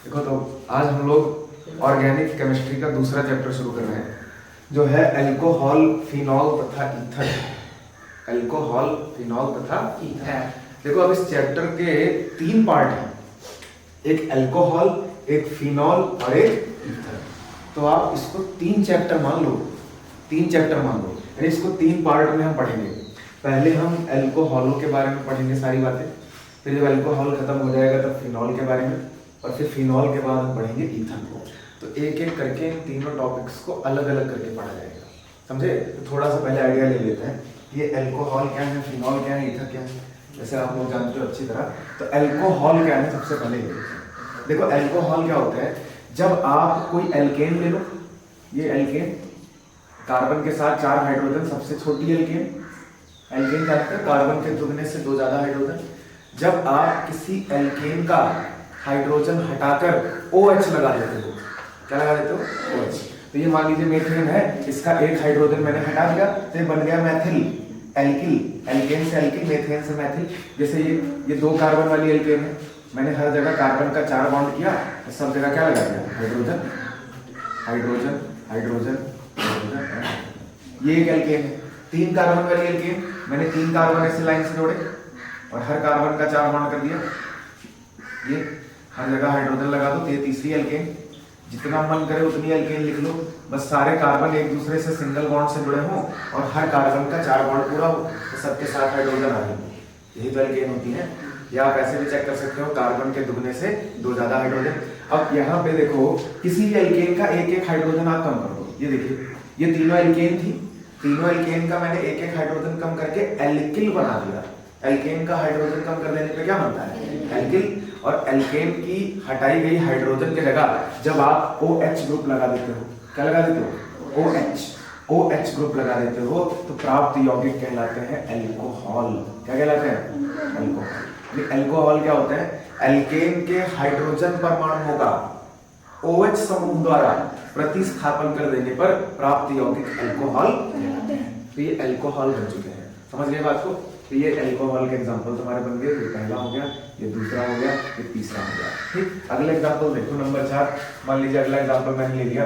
देखो तो आज हम लोग ऑर्गेनिक केमिस्ट्री का दूसरा चैप्टर शुरू कर रहे हैं जो है अल्कोहल, फिनॉल तथा ईथर। अल्कोहल, फिनॉल तथा ईथर। देखो अब इस चैप्टर के 3 पार्ट हैं, एक अल्कोहल, एक फिनॉल और एक ईथर। तो आप इसको 3 चैप्टर मान लो, 3 चैप्टर मान लो, यानी इसको 3 पार्ट में हम पढ़ेंगे। पहले हम अल्कोहलों के बारे में पढ़ेंगे सारी बातें, फिर जब अल्कोहल खत्म हो जाएगा तब फिनॉल के बारे में, और फिर फिनॉल के बाद हम पढ़ेंगे ईथर को। तो एक एक करके इन तीनों टॉपिक्स को अलग अलग करके पढ़ा जाएगा, समझे? तो थोड़ा सा पहले आइडिया ले लेते हैं, ये अल्कोहल क्या है, फिनॉल क्या है, ईथर क्या है। जैसे आप लोग जानते हो अच्छी तरह, तो अल्कोहल क्या है सबसे पहले ये देखो। अल्कोहल क्या होता है, जब आप कोई एल्केन ले लो, ये एल्केन, कार्बन के साथ 4 हाइड्रोजन, सबसे छोटी एल्केन। एल्केन क्या होता है, कार्बन के दुगने से 2 ज्यादा हाइड्रोजन। जब आप किसी एल्केन का हाइड्रोजन हटाकर OH लगा देते हो, क्या लगा देते हो? OH। तो ये मान लीजिए मेथेन है, इसका एक हाइड्रोजन मैंने हटा दिया तो ये बन गया मैथिल, एल्किल। एल्केन से एल्किल, मेथेन से मैथिल। जैसे ये 2 कार्बन वाली एल्केन है, मैंने हर जगह कार्बन का 4 बॉन्ड किया, तो सब जगह क्या लगा दिया? Hydrogen, hydrogen, hydrogen, hydrogen. ये एक एल्केन है। 3 कार्बन वाली एल्केन, मैंने 3 कार्बन ऐसे लाइन से जोड़े और हर कार्बन का 4 बॉन्ड कर दिया, ये हर जगह हाइड्रोजन लगा दो, तो ये तीसरी एल्केन। जितना मन करे उतनी एल्केन लिख लो, बस सारे कार्बन एक दूसरे से सिंगल बॉन्ड से जुड़े हों और हर कार्बन का 4 बॉन्ड पूरा हो, तो सबके साथ हाइड्रोजन आ गए। यही तो एल्केन होती है। या आप ऐसे भी चेक कर सकते हो, कार्बन के दुगने से 2 ज्यादा हाइड्रोजन। अब यहाँ पे देखो, किसी भी एल्केन का एक एक हाइड्रोजन आप कम कर दो। ये देखिए, ये तीनों एल्केन थी, तीनों एल्केन का मैंने एक एक हाइड्रोजन कम करके एल्किल बना दिया। एल्केन का हाइड्रोजन कम कर देने पे क्या बनता है? एल्किल। और एल्केन की हटाई गई हाइड्रोजन की जगह जब आप OH ग्रुप लगा देते हो, क्या लगा देते हो? OH ग्रुप लगा देते हो, तो प्राप्त यौगिक कहलाते हैं अल्कोहल। क्या कहलाते हैं? अल्कोहल। अल्कोहल क्या होता है? एल्केन के हाइड्रोजन परमाणुओं का OH समूह द्वारा प्रतिस्थापन कर देने पर प्राप्त यौगिक अल्कोहल कहलाते हैं। तो ये अल्कोहल बन चुके हैं, समझ गए बात को? तो ये अल्कोहल के एग्जांपल तुम्हारे बन गए। ये पहला हो गया, ये दूसरा हो गया, ये तीसरा हो गया। ठीक, अगला एग्जांपल देखो, नंबर 4। मान लीजिए अगला एग्जांपल मैंने ले लिया।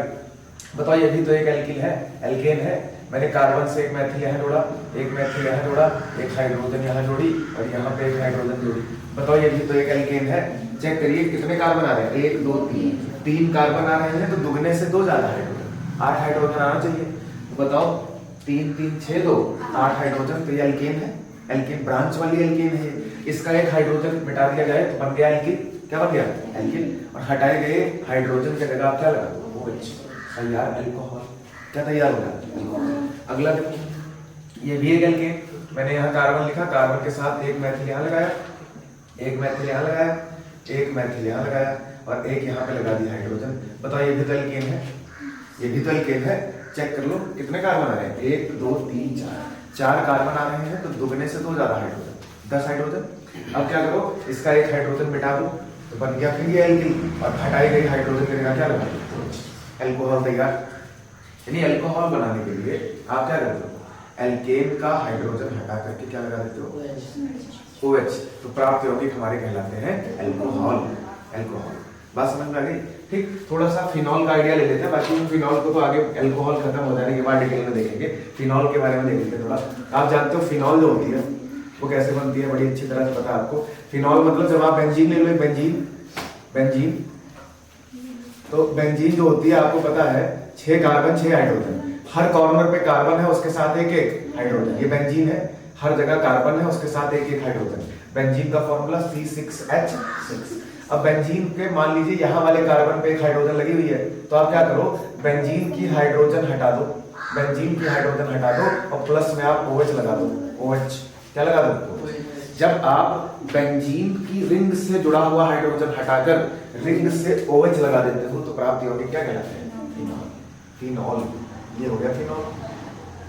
बताओ, ये भी तो एक एल्किल है, एल्केन है। मैंने कार्बन से एक मैथिल यहाँ जोड़ा, एक मैथिल यहाँ जोड़ा, एक हाइड्रोजन यहाँ जोड़ी और यहाँ पे एक हाइड्रोजन जोड़ी। बताओ, ये भी तो एक एल्केन है। चेक करिए कितने कार्बन आ रहे हैं, 1 2 3 कार्बन आ रहे हैं, तो दुगने से 2 ज्यादा हाइड्रोजन, 8 हाइड्रोजन आना चाहिए। तो बताओ, 3 3 6 2 8 हाइड्रोजन, तो ये एल्केन है। एल्केन ब्रांच वाली एल्केन है। इसका एक हाइड्रोजन मिटा दिया जाए तो बन गया एल्किल। क्या बन गया? एल्किल। और हटाए गए हाइड्रोजन की जगह आप क्या लगा दो? OH। तैयार अल्कोहल। क्या तैयार हो गया? अगला देखो, ये भी एक एल्केन। मैंने यहाँ कार्बन लिखा, कार्बन के साथ एक मैथिल यहाँ लगाया, एक मैथिल यहाँ लगाया, एक मैथिल यहाँ लगाया और एक यहाँ पे लगा दिया हाइड्रोजन। बताओ, ये भी तो एल्केन है, ये भी तो एल्केन है। चेक कर लो कितने कार्बन आ रहे हैं, 1 2 3 4 कार्बन आ रहे हैं, तो दुगने से 2 ज्यादा हाइड्रोजन, 10 हाइड्रोजन। अब क्या करो, इसका एक हाइड्रोजन मिटा दो, तो बन गया फिर ये एल्किल। और हटाई गई हाइड्रोजन की जगह क्या लगा दो? अल्कोहल तैयार। यानी अल्कोहल बनाने के लिए आप क्या करते हो? एल्केन का हाइड्रोजन हटा करके क्या लगा देते हो? OH। तो प्राप्त यौगिक हमारे कहलाते हैं अल्कोहल। अल्कोहल, बात समझ में आ गई? ठीक, थोड़ा सा फिनॉल का आइडिया ले लेते हैं, बाकी हम फिनॉल को तो आगे अल्कोहल खत्म हो जाने के बाद डिटेल में देखेंगे। फिनॉल के बारे में देख लेते हैं थोड़ा। आप जानते हो फिनॉल जो होती है वो कैसे बनती है? बड़ी अच्छी तरह से पता है आपको। फिनॉल मतलब जब आप बेंजीन ले लो, बेंजीन, तो बेंजीन जो होती है आपको पता है 6 कार्बन 6 हाइड्रोजन, हर कॉर्नर पे कार्बन है, उसके साथ एक एक हाइड्रोजन। ये बेंजीन है, हर जगह कार्बन है, उसके साथ एक एक हाइड्रोजन। बेंजीन का फॉर्मूला C6H6। अब बेंजीन के मान लीजिए यहाँ वाले कार्बन पे एक हाइड्रोजन लगी हुई है, तो आप क्या करो, बेंजीन की हाइड्रोजन हटा दो, बेंजीन की हाइड्रोजन हटा दो और प्लस में आप OH लगा दो। OH क्या लगा दो? जब आप बेंजीन की रिंग से जुड़ा हुआ हाइड्रोजन हटाकर रिंग से OH लगा देते हो, तो प्राप्त यौगिक क्या कहलाते हैं? फिनॉल। फिनॉल, ये हो गया फिनॉल।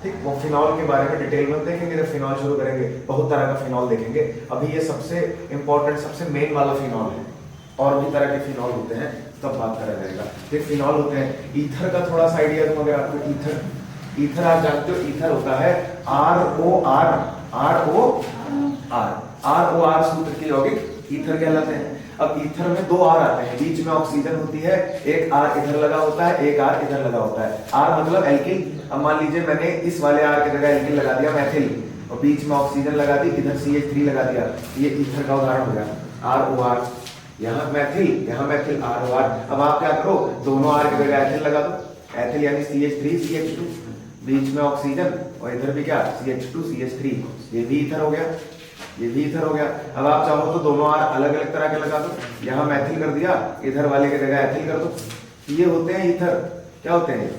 ठीक, वो फिनॉल के बारे में डिटेल में देखेंगे जब फिनॉल शुरू करेंगे। बहुत तरह का फिनॉल देखेंगे, अभी ये सबसे इंपॉर्टेंट, सबसे मेन वाला फिनॉल है। और भी तरह के फिनॉल होते हैं, तब बात करा जाएगा। फिर फिनॉल होते हैं। ईथर का थोड़ा सा आइडिया दूं अगर आपको। ईथर आप जानते हो, ईथर होता है ROR सूत्र के यौगिक ईथर कहलाते हैं। अब ईथर में 2 R आते हैं, बीच में ऑक्सीजन होती है, एक R इधर लगा होता है, एक R इधर लगा होता है। R मतलब एल्किल। अब मान लीजिए मैंने इस वाले R की जगह एल्किल लगा दिया मैथिल, और बीच में ऑक्सीजन लगा दी, इधर CH3 लगा दिया, ये ईथर का उदाहरण हो गया। ROR, यहाँ मैथिल ROR। अब आप क्या करो, दोनों R की जगह एथिल लगा दो, एथिल यानी CH3 CH2, बीच में ऑक्सीजन और इधर भी क्या CH2 CH3, ये भी ईथर हो गया, ये भी ईथर हो गया। अब आप चाहो तो दोनों R अलग अलग तरह के लगा दो, यहाँ मैथिल कर दिया, इधर वाले की जगह एथिल कर दो, ये होते हैं ईथर। क्या होते हैं?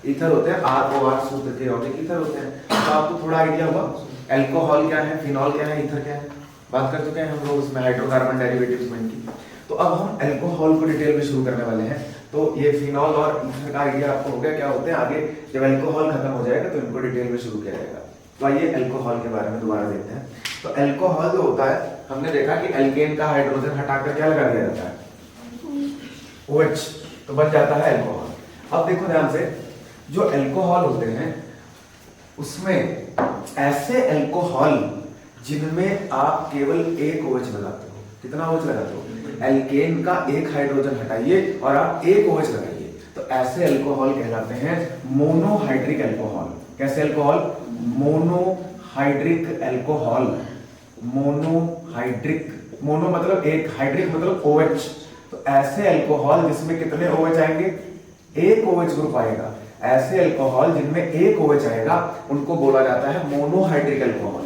ईथर होते हैं, ROR सूत्र के यौगिक ईथर होते हैं। तो आपको थोड़ा आइडिया हुआ अल्कोहल क्या है, फिनॉल क्या है, ईथर क्या है, बात कर चुके हैं हम लोग उसमें हाइड्रोकार्बन डेरिवेटिव्स में इनकी। तो अब हम अल्कोहल को डिटेल में शुरू करने वाले हैं। तो ये फिनॉल और ईथर का आइडिया आपको हो गया क्या होते हैं। आगे जब अल्कोहल खत्म हो जाएगा तो इनको डिटेल में शुरू किया जाएगा। तो आइए अल्कोहल के बारे में दोबारा देखते हैं। तो अल्कोहल जो होता है, हमने देखा कि एल्केन का हाइड्रोजन हटाकर क्या लगा दिया जाता है, OH, तो बन जाता है अल्कोहल। अब देखो ध्यान से, जो अल्कोहल होते हैं उसमें ऐसे अल्कोहल जिनमें आप केवल एक OH लगाते हो, कितना OH लगाते हो, एल्केन का एक हाइड्रोजन हटाइए और आप एक OH लगाइए, तो ऐसे अल्कोहल कहलाते हैं मोनोहाइड्रिक अल्कोहल। कैसे alcohol? Monohydric alcohol. Monohydric, mono मतलब एक, हाइड्रिक मतलब OH। तो ऐसे अल्कोहल जिसमें कितने OH आएंगे, एक OH ग्रुप आएगा, ऐसे अल्कोहल जिनमें एक OH आएगा उनको बोला जाता है मोनोहाइड्रिक अल्कोहल।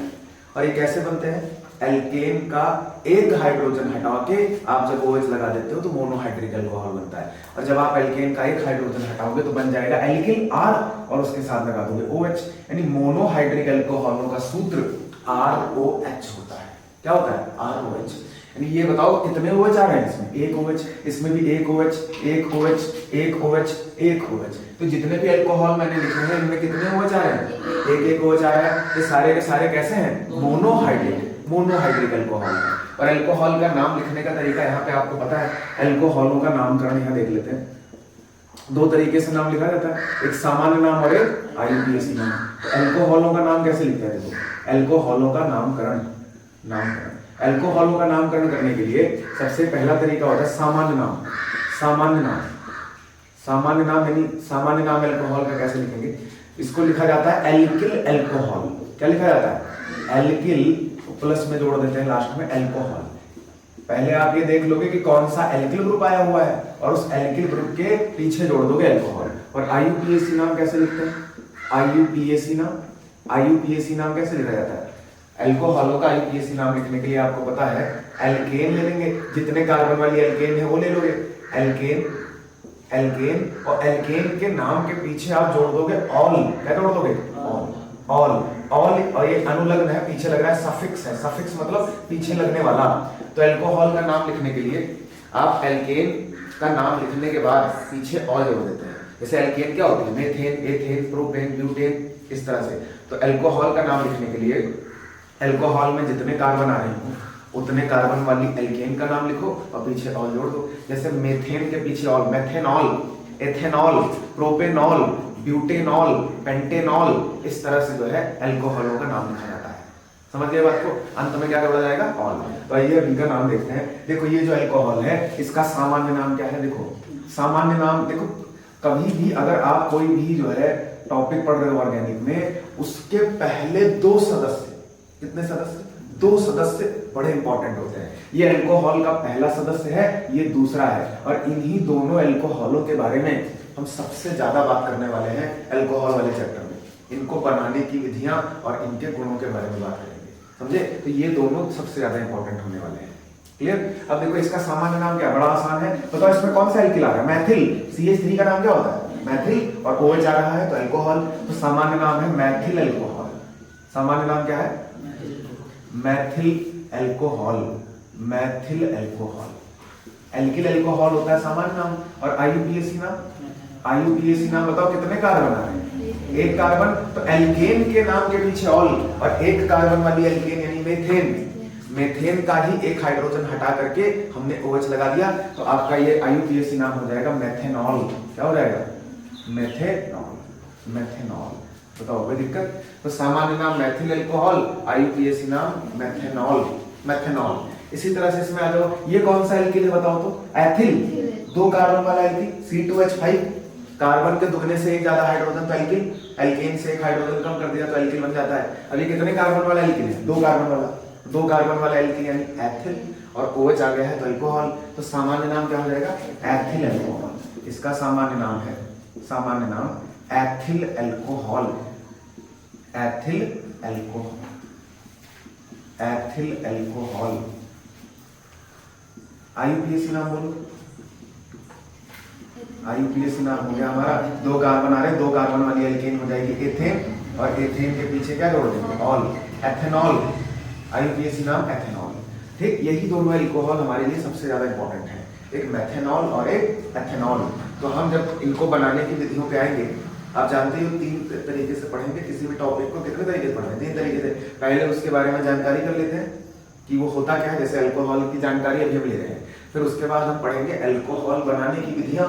और ये कैसे बनते हैं? एल्केन का एक हाइड्रोजन हटा के आप जब OH लगा देते हो तो मोनोहाइड्रिक अल्कोहल बनता है। और जब आप एल्केन का एक हाइड्रोजन हटाओगे तो बन जाएगा एल्किल R, और उसके साथ लगा दोगे OH, यानी मोनोहाइड्रिक अल्कोहलों का सूत्र ROH होता है। क्या होता है? ROH। यानी ये बताओ कितने OH आ रहे हैं इसमें, एक OH, इसमें भी एक OH, एक OH, एक OH, एक OH। तो जितने भी अल्कोहल मैंने लिखे हैं इनमें कितने OH आ रहे हैं, एक एक OH आ रहा है। ये सारे के सारे कैसे हैं? Monohydric alcohol. और अल्कोहल का नाम लिखने का तरीका यहाँ पे आपको पता है। अल्कोहलों का नामकरण यहाँ देख लेते हैं। 2 तरीके से नाम लिखा जाता है, एक सामान्य नाम और एक IUPAC नाम। तो अल्कोहलों का नाम कैसे लिखते हैं? देखो, अल्कोहलों का नामकरण, अल्कोहलों का नामकरण करने के लिए सबसे पहला तरीका होता है सामान्य नाम। सामान्य नाम अल्कोहल का कैसे लिखेंगे? इसको लिखा जाता है एल्किल अल्कोहल। क्या लिखा जाता है? एल्किल, प्लस में जोड़ देते हैं लास्ट में अल्कोहल। पहले आप ये देख लोगे कि कौन सा एल्किल ग्रुप आया हुआ है और उस एल्किल ग्रुप के पीछे जोड़ दोगे अल्कोहल। और IUPAC नाम कैसे लिखते हैं? IUPAC नाम कैसे लिखा जाता है? अल्कोहलों का IUPAC नाम लिखने के लिए आपको पता है, एल्केन ले लेंगे, जितने कार्बन वाली एल्केन है वो ले लोगे, एल्केन, और एल्केन के नाम के पीछे आप जोड़ दोगे ऑल। क्या जोड़ दोगे? ऑल। और ये अनुलग्न है, पीछे लग रहा है सफिक्स है, सफिक्स मतलब पीछे लगने वाला। तो अल्कोहल का नाम लिखने के लिए आप एल्केन का नाम लिखने के बाद पीछे ऑल जोड़ देते हैं। जैसे एल्केन क्या होती है? मेथेन, एथेन, प्रोपेन, ब्यूटेन, इस तरह से। तो अल्कोहल का नाम लिखने के लिए अल्कोहल में जितने कार्बन आ रहे हो उतने कार्बन वाली एल्केन का नाम लिखो और पीछे ऑल जोड़ दो। जैसे मेथेन के पीछे all, methanol, ethanol, propanol, butanol, pentanol, इस तरह से जो है अल्कोहलों का नाम लिखा जाता है। समझ गए बात को? अंत में क्या जोड़ा जाएगा? ऑल। तो आइए इनका नाम देखते हैं। देखो, ये जो अल्कोहल है इसका सामान्य नाम क्या है? देखो, सामान्य नाम देखो, कभी भी अगर आप कोई भी जो है टॉपिक पढ़ रहे हो ऑर्गेनिक में, उसके पहले 2 सदस्य, कितने सदस्य? 2 सदस्य बड़े इंपॉर्टेंट होते हैं। ये अल्कोहल का पहला सदस्य है, ये दूसरा है, और इन्हीं दोनों अल्कोहलों के बारे में हम सबसे ज्यादा बात करने वाले हैं अल्कोहल वाले चैप्टर में। इनको बनाने की विधियां और इनके गुणों के बारे में बात करेंगे, समझे? तो ये दोनों सबसे ज्यादा इंपॉर्टेंट होने वाले हैं। क्लियर? अब देखो, इसका सामान्य नाम क्या? बड़ा आसान है, बताओ इसमें कौन सा एल्किल आ रहा है? मैथिल। CH3 का नाम क्या होता है? मैथिल, और OH आ रहा है तो अल्कोहल। तो सामान्य नाम है मैथिल अल्कोहल। सामान्य नाम क्या है? Maithil alcohol. Maithil alcohol. Alkyl alcohol होता है सामान्य नाम। और IUPAC नाम? IUPAC नाम बताओ कितने कार्बन आ रहे हैं? एक कार्बन। तो एल्केन के नाम के पीछे ऑल, और एक कार्बन वाली एल्केन यानी मेथेन, मेथेन का ही एक हाइड्रोजन हटा करके हमने OH लगा दिया, तो आपका ये IUPAC नाम हो जाएगा मेथेनॉल। क्या हो जाएगा? मेथेनॉल। बताओ कोई दिक्कत? तो सामान्य नाम मैथिल अल्कोहल, IUPAC नाम मेथेनॉल। इसी तरह से इसमें आ जाओ, ये कौन सा एल्किल है बताओ तो? एथिल, 2 कार्बन वाला एल्किल, C2H5, कार्बन के दुगने से एक ज्यादा हाइड्रोजन तो एल्किल, एल्केन से एक हाइड्रोजन कम कर दिया तो एल्किल बन जाता है। अब ये कितने कार्बन वाला एल्किल है? 2 कार्बन वाला एल्किल यानी एथिल, और OH आ गया है तो अल्कोहल। तो सामान्य नाम क्या हो जाएगा? Ethyl alcohol. इसका सामान्य नाम है, सामान्य नाम ethyl alcohol, ethyl alcohol, ethyl alcohol. IUPAC नाम बोलो, IUPAC नाम हो गया हमारा। 2 कार्बन आ रहे, 2 कार्बन वाली एल्केन हो जाएगी एथेन, और एथेन के पीछे क्या जोड़ देंगे? All, ethanol. IUPAC नाम एथेनॉल। ठीक, यही दोनों एल्कोहल हमारे लिए सबसे ज्यादा इंपॉर्टेंट है, एक मेथेनॉल और एक एथेनॉल। तो हम जब इनको बनाने की विधियों पे आएंगे, आप जानते हो 3 तरीके से पढ़ेंगे किसी भी टॉपिक को। कितने तरीके से पढ़ेंगे? 3 तरीके से। पहले उसके बारे में जानकारी कर लेते हैं कि वो होता क्या है, जैसे अल्कोहल की जानकारी अभी हम ले रहे हैं। फिर उसके बाद हम पढ़ेंगे अल्कोहल बनाने की विधियां,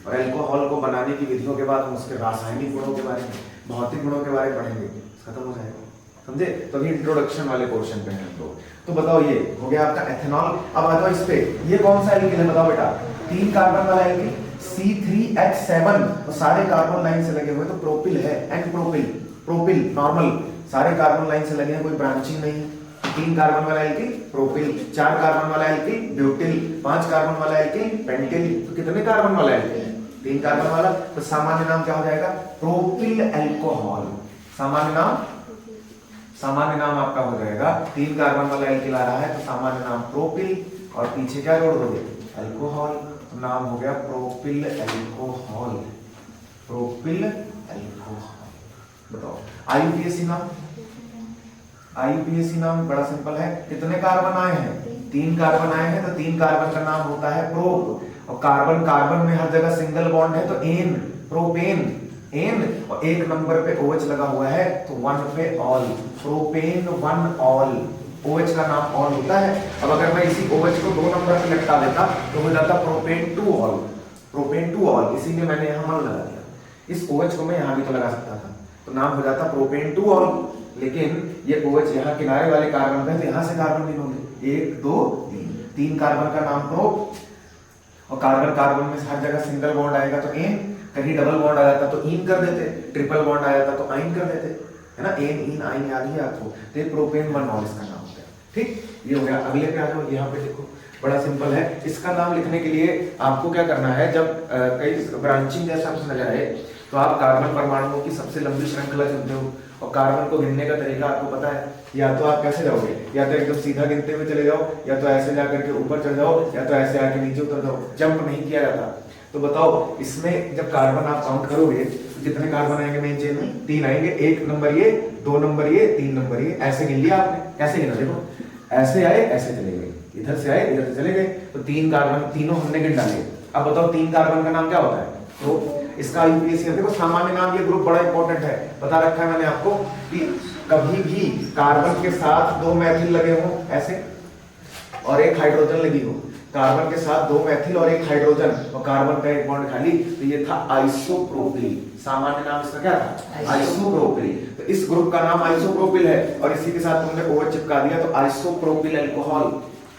और अल्कोहल को बनाने की विधियों के बाद हम उसके रासायनिक गुणों के बारे में, भौतिक गुणों के बारे में पढ़ेंगे। खत्म हो जाएगा, समझे? तो अभी इंट्रोडक्शन वाले पोर्शन पे हैं हम लोग। तो बताओ, ये हो गया आपका एथेनॉल। अब आ जाओ इस पे, ये कौन सा एल्किल है बताओ बेटा? 3 कार्बन वाला एल्किल, C3H7। तो सारे कार्बन लाइन से लगे हुए, तो प्रोपिल है, एंड प्रोपिल, प्रोपिल नॉर्मल, सारे कार्बन लाइन से लगे हैं, कोई ब्रांचिंग नहीं। 3 कार्बन वाला एल्किल प्रोपिल, 4 कार्बन वाला एल्किल ब्यूटिल, 5 कार्बन वाला एल्किल पेंटिल। तो कितने कार्बन वाला एल्किल? 3 कार्बन वाला। तो सामान्य नाम क्या हो जाएगा? Propyl alcohol. सामान्य नाम, सामान्य नाम आपका हो जाएगा, 3 कार्बन वाला एल्किल आ रहा है तो सामान्य नाम प्रोपिल, और पीछे क्या जोड़ दोगे? अल्कोहल। तो नाम हो गया प्रोपिल अल्कोहल, प्रोपिल अल्कोहल। बताओ IUPAC नाम, IUPAC नाम बड़ा सिंपल है। कितने कार्बन आए हैं? 3 कार्बन आए हैं, तो 3 कार्बन का नाम होता है प्रोप, और कार्बन कार्बन में हर जगह सिंगल बॉन्ड है तो एन, प्रोपेन, एन, और 1 नंबर पे OH लगा हुआ है तो 1 पे ऑल, प्रोपेन 1 ऑल। OH का नाम ऑल होता है। अब अगर मैं इसी OH को 2 नंबर पे लटका देता तो हो जाता प्रोपेन 2 ऑल, प्रोपेन 2 ऑल, इसीलिए मैंने यहाँ मन लगा दिया। इस OH को मैं यहाँ भी तो लगा सकता था, तो नाम हो जाता प्रोपेन 2 ऑल। लेकिन ये OH यहाँ किनारे वाले कार्बन पे, तो यहाँ से कार्बन गिनोगे 1 2 3 कार्बन का नाम प्रोप, और कार्बन कार्बन में हर जगह सिंगल बॉन्ड आएगा तो एन, कहीं डबल बॉन्ड आ जाता तो इन कर देते, ट्रिपल बॉन्ड आ जाता तो आइन कर देते, है ना? एन इन आइन याद ही आपको। तो ये प्रोपेन 1 ऑल इसका नाम हो गया। ठीक, ये हो गया। अगले पे आ जाओ, यहाँ पे देखो बड़ा सिंपल है। इसका नाम लिखने के लिए आपको क्या करना है, जब कई ब्रांचिंग जैसा कुछ नजर आए तो आप कार्बन परमाणुओं की सबसे लंबी श्रृंखला चुनते हो, और कार्बन को गिनने का तरीका आपको पता है। या तो आप कैसे जाओगे, या तो एकदम सीधा गिनते हुए चले जाओ, या तो ऐसे जाकर के ऊपर चढ़ जाओ, या तो ऐसे आके नीचे उतर जाओ, जंप नहीं किया जाता। तो बताओ, इसमें जब कार्बन आप काउंट करोगे तो कितने कार्बन आएंगे मेन चेन में? 3 आएंगे। 1 नंबर ये, 2 नंबर ये, 3 नंबर ये। ऐसे गिन लिया आपने। कैसे गिना? देखो, ऐसे आए ऐसे चले गए, इधर से आए इधर से चले गए, तो 3 कार्बन तीनों हमने गिन डाले। अब बताओ 3 कार्बन का नाम क्या होता है? तो इसका IUPAC देखो, सामान्य नाम, ये ग्रुप बड़ा इंपॉर्टेंट है, बता रखा है मैंने आपको कि कभी भी कार्बन के साथ 2 मैथिल लगे हों ऐसे, और 1 हाइड्रोजन लगी हो, कार्बन के साथ 2 मैथिल और 1 हाइड्रोजन, और कार्बन का 1 बॉन्ड खाली, तो ये था आइसोप्रोपिल। सामान्य नाम इसका क्या था? आइसोप्रोपिल। तो इस ग्रुप का नाम आइसोप्रोपिल है, और इसी के साथ तुमने OH चिपका दिया तो आइसोप्रोपिल अल्कोहल।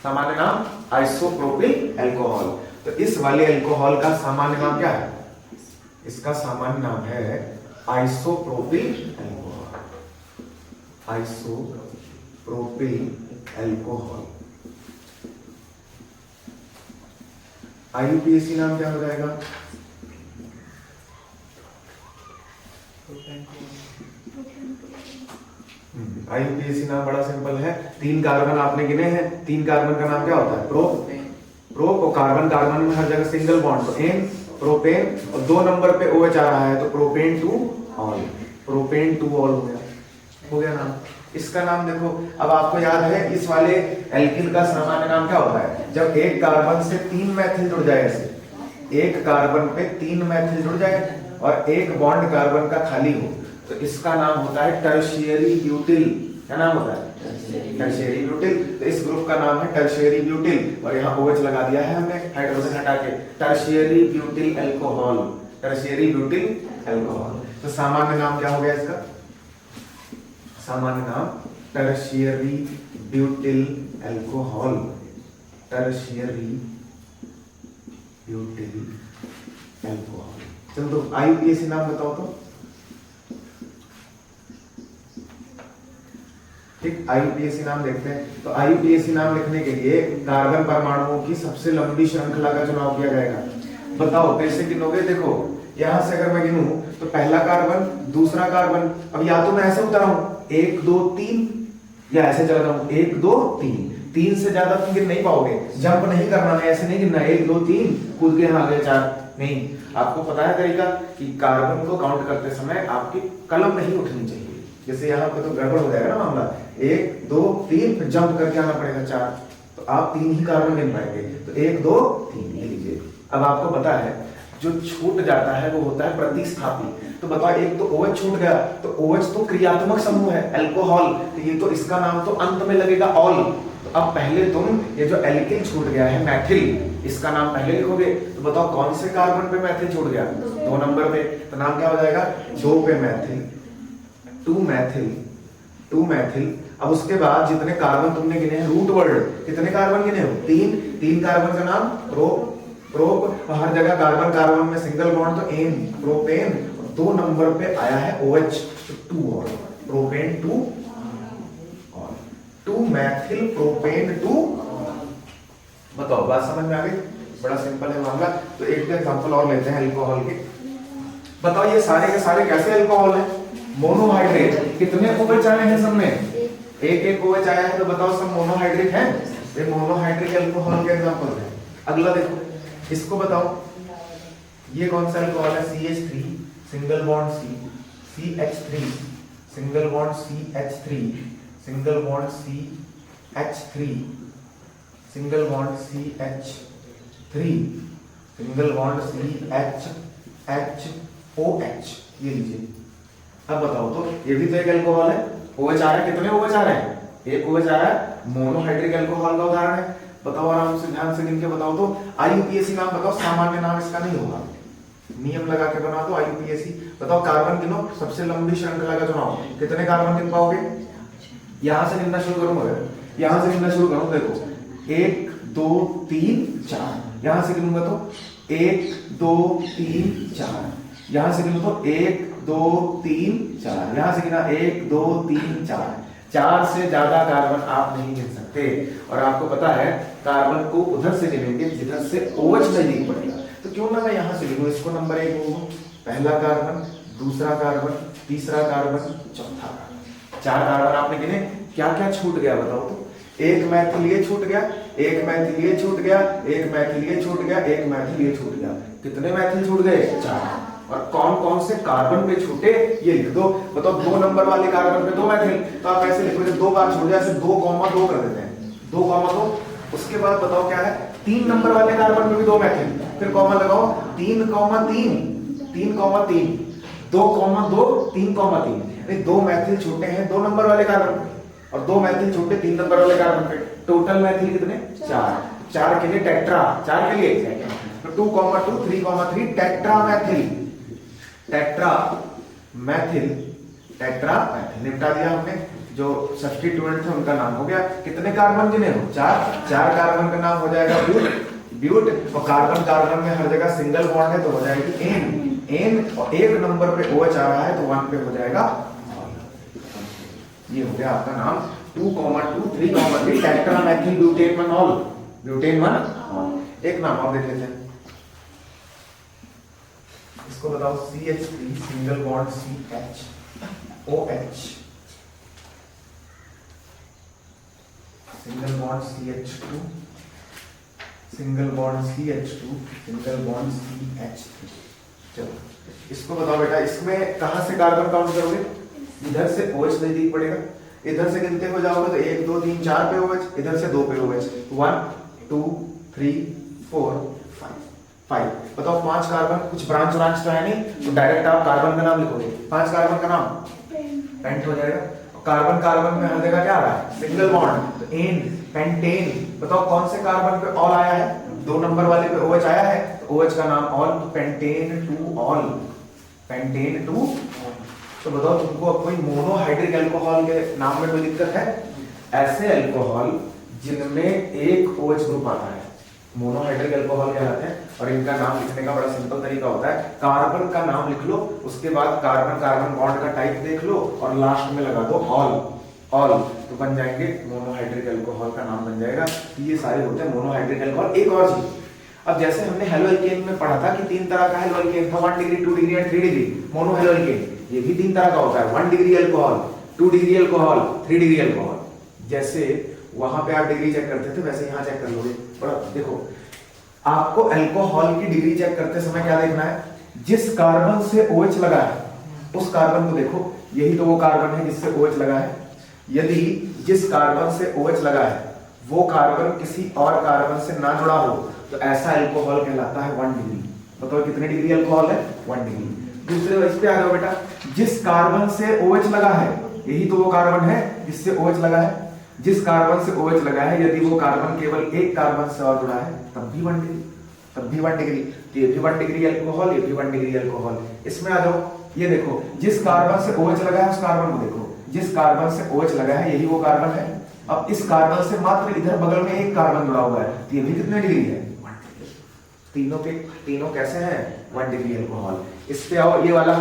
सामान्य नाम आइसोप्रोपिल अल्कोहल। तो इस वाले अल्कोहल का सामान्य नाम क्या है? इसका सामान्य नाम है isopropyl alcohol, isopropyl alcohol. IUPAC नाम क्या हो जाएगा? IUPAC नाम बड़ा सिंपल है। 3 कार्बन आपने गिने हैं, 3 कार्बन का नाम क्या होता है? प्रोप, प्रोप, और कार्बन कार्बन में हर जगह सिंगल बॉन्ड तो एन, प्रोपेन, और 2 नंबर पे OH आ रहा है तो प्रोपेन 2 ऑल, प्रोपेन 2 ऑल हो गया नाम। इसका नाम देखो, अब आपको याद है इस वाले एल्किल का सामान्य नाम क्या होता है? जब 1 कार्बन से 3 मैथिल जुड़ जाए, ऐसे 1 कार्बन पे 3 मैथिल जुड़ जाए और 1 बॉन्ड कार्बन का खाली हो, तो इसका नाम होता है टर्शियरी ब्यूटिल। क्या नाम होता है? Tertiary butyl. तो इस ग्रुप का नाम है टर्शियरी ब्यूटिल, और यहाँ OH लगा दिया है हमने हाइड्रोजन हटा के, tertiary butyl alcohol, tertiary butyl alcohol. तो सामान्य नाम क्या हो गया इसका? सामान्य नाम tertiary butyl alcohol. Tertiary butyl alcohol. चलो तो IUPAC नाम बताओ तो। ठीक, IUPAC नाम देखते हैं। तो IUPAC नाम लिखने के लिए कार्बन परमाणुओं की सबसे लंबी श्रृंखला का चुनाव किया जाएगा। बताओ कैसे गिनोगे? देखो यहां से अगर मैं गिनूं तो पहला कार्बन, दूसरा कार्बन, अब या तो मैं ऐसे उतारा हूं 1 2 3, या ऐसे चल रहा हूं 1 2 3, 3 से ज्यादा तुम गिन नहीं पाओगे। जंप नहीं करना है, ऐसे नहीं गिनना 1 2 3 कूद के यहाँ आ गए 4, नहीं। आपको पता है तरीका कि कार्बन को काउंट करते समय आपकी कलम नहीं उठनी चाहिए। जैसे यहाँ पे तो गड़बड़ हो जाएगा ना मामला, 1 2 3 फिर जंप करके आना पड़ेगा 4, तो आप 3 ही कार्बन गिन पाएंगे। तो 1 2 3 ले लीजिए। अब आपको पता है जो छूट जाता है वो होता है प्रतिस्थापी। तो बताओ एक तो OH छूट गया, तो OH तो क्रियात्मक समूह है, अल्कोहल, तो ये तो इसका नाम तो अंत में लगेगा ऑल। तो अब पहले तुम ये जो एल्किल छूट गया है मैथिल, इसका नाम पहले लिखोगे। तो बताओ कौन से कार्बन पे मैथिल छूट गया? 2 नंबर पे, तो नाम क्या हो जाएगा? 2 पे मैथिल, 2 मैथिल, 2 मैथिल। अब उसके बाद जितने कार्बन तुमने गिने हैं रूट वर्ड, कितने कार्बन गिने हो? 3 कार्बन का नाम प्रोप, और हर जगह कार्बन कार्बन में सिंगल बॉन्ड तो एन, प्रोपेन। 2 नंबर पे आया है OH, तो 2 और प्रोपेन 2 और 2 मैथिल प्रोपेन 2। बताओ बात समझ में आ गई? बड़ा सिंपल है मामला। तो एक एग्जांपल और लेते हैं अल्कोहल के। बताओ ये सारे के सारे कैसे अल्कोहल है? मोनोहाइड्रेट। कितने OH आए हैं सब में? एक OH आया है, तो बताओ सब मोनोहाइड्रेट है? ये मोनोहाइड्रेट अल्कोहल के एग्जांपल है। अगला देखो, इसको बताओ ये कौन सा अल्कोहल है? CH3 single bond C, CH3 single bond CH3, single bond CH3, single bond CH3, single bond CHOH। ये लीजिए। अब बताओ तो ये भी तो एक अल्कोहल है। OH आ रहा है, कितने OH आ रहे हैं? एक OH आ रहा है, मोनोहाइड्रिक अल्कोहल का उदाहरण है। बताओ आराम से ध्यान से गिन के बताओ तो। IUPAC नाम बताओ, सामान्य नाम इसका नहीं होगा, नियम लगा के बना दो IUPAC। बताओ कार्बन गिनो, सबसे लंबी श्रृंखला का चुनाव, कितने कार्बन गिन पाओगे? यहां से गिनना शुरू करूं, अगर यहां से गिनना शुरू करूं, देखो 1 2 3 4, यहां से गिनूंगा तो 1 2 3 4, यहां से गिनूं तो 1 2 3 4, यहां से गिना 1 2 3 4, 4 से ज्यादा कार्बन आप नहीं गिन सकते। और आपको पता है कार्बन को उधर से गिनेंगे जिधर से OH नजदीक पड़ेगा। तो क्यों ना मैं यहां से गिनूं, इसको नंबर 1 बोलूं, पहला कार्बन, दूसरा कार्बन, तीसरा कार्बन, चौथा कार्बन। 4 कार्बन आपने गिने। क्या क्या छूट गया बताओ तो? एक मैथिल ये छूट गया, एक मैथिल ये छूट गया, एक मैथिल ये छूट गया, एक मैथिल ये छूट गया। कितने मैथिल छूट गए? 4। और कौन कौन से कार्बन पे छूटे ये लिख दो। बताओ 2 नंबर वाले कार्बन पे 2 मैथिल, तो आप ऐसे लिखो, जब 2 बार छूट जाए ऐसे 2,2 कर देते हैं, 2,2। उसके बाद बताओ क्या है? 3 नंबर वाले कार्बन पे भी 2 मैथिल, फिर कॉमा लगाओ 3,3, 3,3, 2,2, 3,3, यानी 2 मैथिल छूटे हैं 2 नंबर वाले कार्बन और 2 मैथिल छूटे 3 नंबर वाले कार्बन पे। टोटल मैथिल कितने? 4। 4 के लिए टेट्रा, 4 के लिए तो 2,2, 3,3 tetra Maithil, tetra Maithil, tetra Maithil. निपटा दिया हमने। जो सब्स्टिट्यूएंट थे उनका नाम हो गया। कितने कार्बन गिने हो? 4 कार्बन का नाम हो जाएगा ब्यूट। और कार्बन कार्बन में हर जगह सिंगल बॉन्ड है तो हो जाएगी एन। और 1 नंबर पे OH आ रहा है तो 1 पे हो जाएगा। ये हो गया आपका नाम 2,2, 3,3 tetra Maithil butane 1 all, butane 1। एक नाम और देख लेते हैं, इसको बताओ CH3 single bond CHOH, single bond CH2, single bond CH2, single bond CH3। चलो इसको बताओ बेटा, इसमें कहां से कार्बन काउंट करोगे? इधर से OH नजदीक पड़ेगा, इधर से गिनते हो जाओगे तो 1 2 3 4 पे OH, इधर से 2 पे OH, 1 2 3 4 5। बताओ 5 कार्बन, कुछ ब्रांच तो है नहीं, तो डायरेक्ट आप कार्बन का नाम लिखोगे। 5 कार्बन का नाम पेंट हो जाएगा। कार्बन कार्बन में हर जगह क्या आ रहा है? सिंगल बॉन्ड, तो एन, पेंटेन। बताओ कौन से कार्बन पे ऑल आया है? 2 नंबर वाले पे OH आया है, तो OH का नाम ऑल, पेंटेन 2 ऑल, पेंटेन 2। तो बताओ तुमको अब कोई मोनोहाइड्रिक अल्कोहल के नाम में कोई दिक्कत है? ऐसे अल्कोहल जिनमें एक OH ग्रुप आता है, मोनोहाइड्रिक अल्कोहल कहलाते हैं। और इनका नाम लिखने का बड़ा सिंपल तरीका होता है, कार्बन का नाम लिख लो, उसके बाद कार्बन कार्बन बॉन्ड का टाइप देख लो और लास्ट में लगा दो ऑल, तो बन जाएंगे मोनोहाइड्रिक अल्कोहल का नाम बन जाएगा। तो ये सारे होते हैं मोनोहाइड्रिक अल्कोहल। एक और चीज, अब जैसे हमने हेलो एल्केन में पढ़ा था कि 3 तरह का हेलो एल्केन था, 1 degree, 2 degree and 3 degree mono halo alkane. ये भी 3 तरह का होता है, 1 degree alcohol, 2 degree alcohol, 3 degree alcohol. जैसे वहां पे आप डिग्री चेक करते थे वैसे यहाँ चेक कर लोगे। बड़ा देखो, आपको अल्कोहल की डिग्री चेक करते समय क्या देखना है, जिस कार्बन से OH लगा है उस कार्बन को देखो, यही तो वो कार्बन है जिससे OH लगा है। यदि जिस कार्बन से OH लगा है वो कार्बन किसी और कार्बन से ना जुड़ा हो तो ऐसा अल्कोहल कहलाता है 1 डिग्री। बताओ कितने डिग्री अल्कोहल है, 1 डिग्री। दूसरे इस पे आ जाओ बेटा, जिस कार्बन से OH लगा है यही तो वो कार्बन है जिससे OH लगा है। जिस कार्बन से OH लगा है यदि वो कार्बन केवल एक कार्बन से और जुड़ा है तब भी 1 डिग्री, तब भी 1 डिग्री। तो ये भी 1 डिग्री अल्कोहल, ये भी 1 डिग्री अल्कोहल। इसमें आ जाओ, ये देखो जिस कार्बन से OH लगा है उस कार्बन को देखो, जिस कार्बन से OH लगा है यही वो कार्बन है। अब इस कार्बन से मात्र इधर बगल में एक कार्बन जुड़ा हुआ है, तो ये भी कितने डिग्री है, 1 डिग्री। तीनों कैसे हैं, 1 डिग्री अल्कोहल। इस पे आओ, ये वाला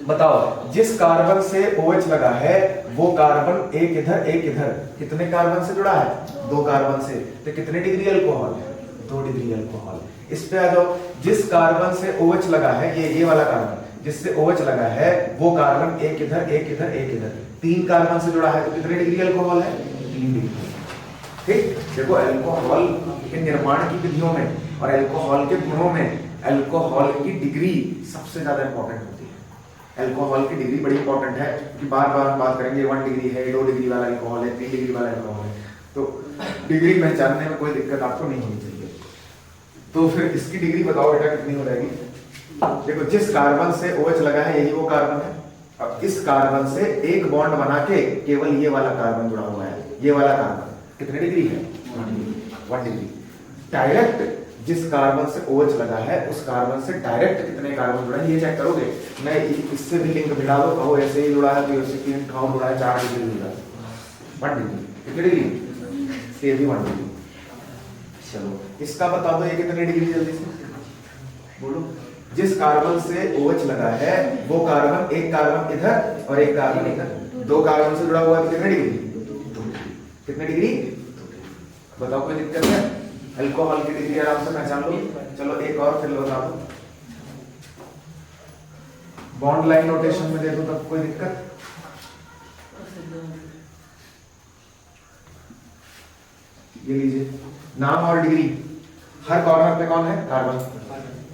बताओ, जिस कार्बन से OH लगा है वो कार्बन एक इधर एक इधर, कितने कार्बन से जुड़ा है, 2 कार्बन से, तो कितने डिग्री अल्कोहल, 2 डिग्री अल्कोहल। इस पे आ जाओ, जिस कार्बन से OH लगा है, ये वाला कार्बन जिससे OH लगा है वो कार्बन एक इधर एक इधर एक इधर, 3 कार्बन से जुड़ा है, तो कितने डिग्री अल्कोहल है, 3 डिग्री। ठीक, देखो अल्कोहल के निर्माण की विधियों में और अल्कोहल के गुणों में अल्कोहल की डिग्री सबसे ज्यादा इंपॉर्टेंट होती है। अल्कोहल की डिग्री बड़ी इंपॉर्टेंट है कि बार बार हम बात करेंगे 1 डिग्री है, 2 डिग्री वाला अल्कोहल है, 3 डिग्री वाला अल्कोहल है, तो डिग्री पहचानने में कोई दिक्कत आपको नहीं होनी चाहिए। तो फिर इसकी डिग्री बताओ बेटा कितनी हो जाएगी। देखो, जिस कार्बन से OH लगा है यही वो कार्बन है। अब इस कार्बन से एक बॉन्ड बना के केवल ये वाला कार्बन जुड़ा हुआ है, ये वाला कार्बन कितने डिग्री है, 1 डिग्री। डायरेक्ट जिस कार्बन से OH लगा है उस कार्बन से डायरेक्ट कितने कार्बन जुड़ा है ये चेक करोगे। मैं इससे भी लिंक मिला दो, वो ऐसे ही जुड़ा है, तो इससे 3 ठाव जुड़ा है, 4 डिग्री जुड़ा है, 1 डिग्री। कितनी डिग्री, ये भी 1 डिग्री। चलो इसका बता दो, ये कितने डिग्री, जल्दी से बोलो। जिस कार्बन से OH लगा है वो कार्बन एक कार्बन इधर और एक कार्बन इधर, 2 कार्बन से जुड़ा हुआ है, कितने डिग्री, 2 डिग्री। कितने डिग्री, बताओ कोई दिक्कत है, अल्कोहल की डिग्री आराम से पहचान लो। चलो एक और फिर बता दो, बॉन्ड लाइन नोटेशन में दे दो तब कोई दिक्कत। ये लीजिए, नाम और डिग्री, हर कॉर्नर पे कौन है, कार्बन।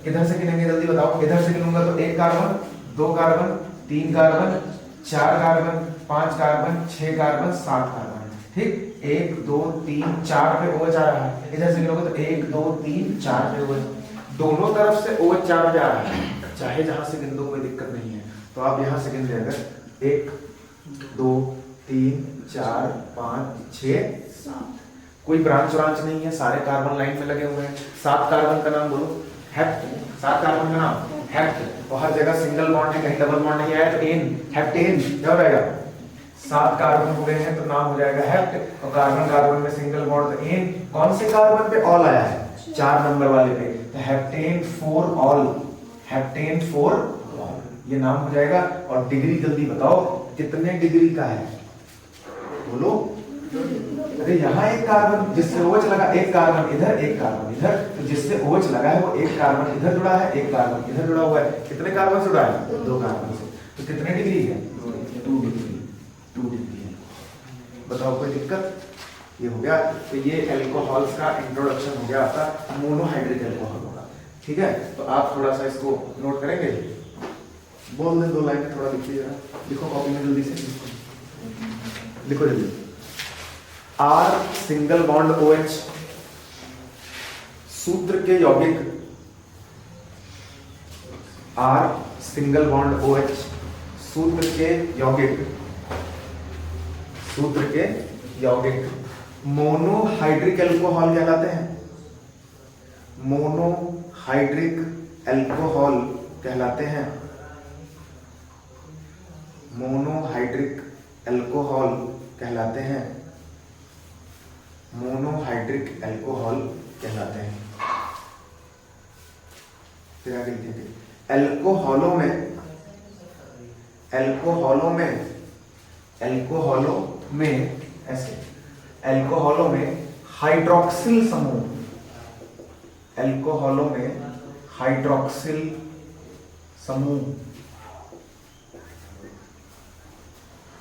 किधर से गिनेंगे जल्दी बताओ, इधर से गिनूंगा तो 1 carbon, 2 carbon, 3 carbon, 4 carbon, 5 carbon, 6 carbon, 7 carbon. ठीक, 1 2 3 4 पे OH आ रहा है, इधर से गिनोगे तो 1 2 3 4 पे OH, दोनों तरफ से OH 4 पे आ रहा है, चाहे जहां से गिन दो कोई दिक्कत नहीं है। तो आप यहां से गिन ले, अगर 1 2 3 4 5 6 7, कोई ब्रांच नहीं है, सारे कार्बन लाइन में लगे हुए हैं। 7 कार्बन का नाम बोलो, हेप्ट। 7 कार्बन का नाम हेप्ट, और हर जगह सिंगल बॉन्ड है, कहीं डबल बॉन्ड नहीं आया तो एन, हेप्टेन क्या हो जाएगा। 7 कार्बन हो गए हैं तो नाम हो जाएगा हेप्ट, और कार्बन में सिंगल बॉन्ड तो एन। कौन से कार्बन पे ऑल आया है, 4 नंबर वाले पे, तो हेप्टेन 4 ऑल, हेप्टेन 4 ऑल ये नाम हो जाएगा। और डिग्री जल्दी बताओ कितने डिग्री का है, बोलो। अरे यहाँ एक कार्बन जिससे OH लगा, एक कार्बन इधर एक कार्बन इधर, तो जिससे OH लगा है वो एक कार्बन इधर जुड़ा है, एक कार्बन इधर जुड़ा हुआ है, कितने कार्बन से जुड़ा है, 2 कार्बन से, तो कितने डिग्री है, 2 डिग्री, 2 डिग्री है। बताओ कोई दिक्कत, ये हो गया। तो ये अल्कोहल्स का इंट्रोडक्शन हो गया आपका, मोनोहाइड्रिक अल्कोहल होगा। ठीक है, तो आप थोड़ा सा इसको नोट करेंगे, बोल दें 2 लाइन में, थोड़ा लिखिए जरा, लिखो कॉपी में जल्दी से, लिखो जल्दी। R सिंगल बॉन्ड OH सूत्र के यौगिक, R सिंगल बॉन्ड OH सूत्र के यौगिक, सूत्र के यौगिक मोनोहाइड्रिक अल्कोहल कहलाते हैं, मोनोहाइड्रिक अल्कोहल कहलाते हैं, मोनोहाइड्रिक अल्कोहल कहलाते हैं। मोनोहाइड्रिक अल्कोहल कहलाते हैं। फिर आगे लिखेंगे अल्कोहलों में ऐसे अल्कोहलों में हाइड्रोक्सिल समूह, अल्कोहलों में हाइड्रोक्सिल समूह,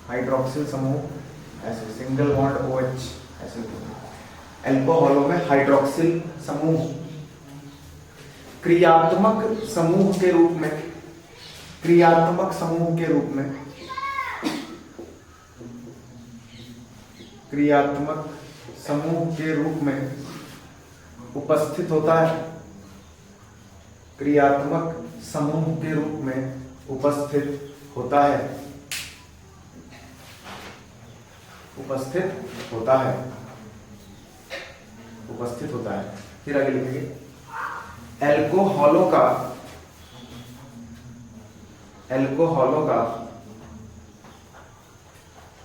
हाइड्रोक्सिल समूह ऐसे सिंगल बॉन्ड OH ऐसे, अल्कोहलों में हाइड्रोक्सिल समूह क्रियात्मक समूह के रूप में, क्रियात्मक समूह के रूप में, क्रियात्मक समूह के रूप में उपस्थित होता है, क्रियात्मक समूह के रूप में उपस्थित होता है, उपस्थित होता है, उपस्थित होता है। फिर आगे लिखेंगे अल्कोहलों का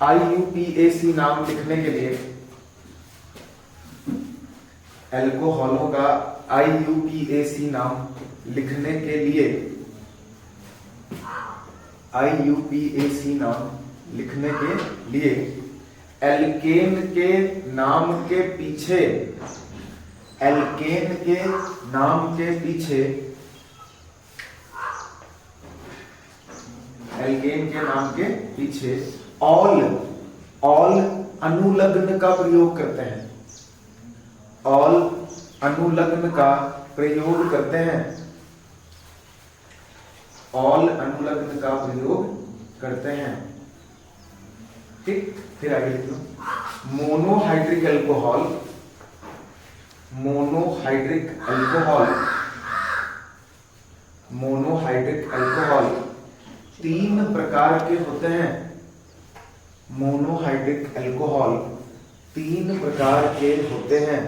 IUPAC नाम लिखने के लिए, अल्कोहलों का IUPAC नाम लिखने के लिए, IUPAC नाम लिखने के लिए एल्केन के नाम के पीछे, एल्केन के नाम के पीछे, एल्केन के नाम के पीछे ऑल अनुलग्न का प्रयोग करते हैं, ऑल अनुलग्न का प्रयोग करते हैं, ऑल अनुलग्न का प्रयोग करते हैं। ठीक, फिर आगे लिख लो monohydric alcohol, monohydric alcohol, monohydric alcohol 3 प्रकार के होते हैं, मोनोहाइड्रिक अल्कोहल 3 प्रकार के होते हैं,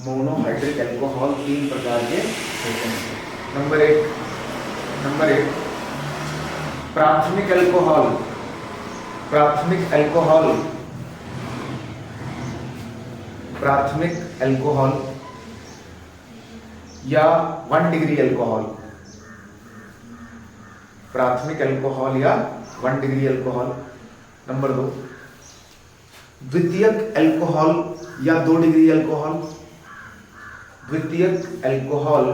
मोनोहाइड्रिक अल्कोहल 3 प्रकार के होते हैं। नंबर एक प्राथमिक अल्कोहल, प्राथमिक अल्कोहल, प्राथमिक अल्कोहल या 1 डिग्री अल्कोहल, प्राथमिक अल्कोहल या 1 डिग्री अल्कोहल। नंबर 2 द्वितीयक अल्कोहल या 2 डिग्री अल्कोहल, द्वितीयक अल्कोहल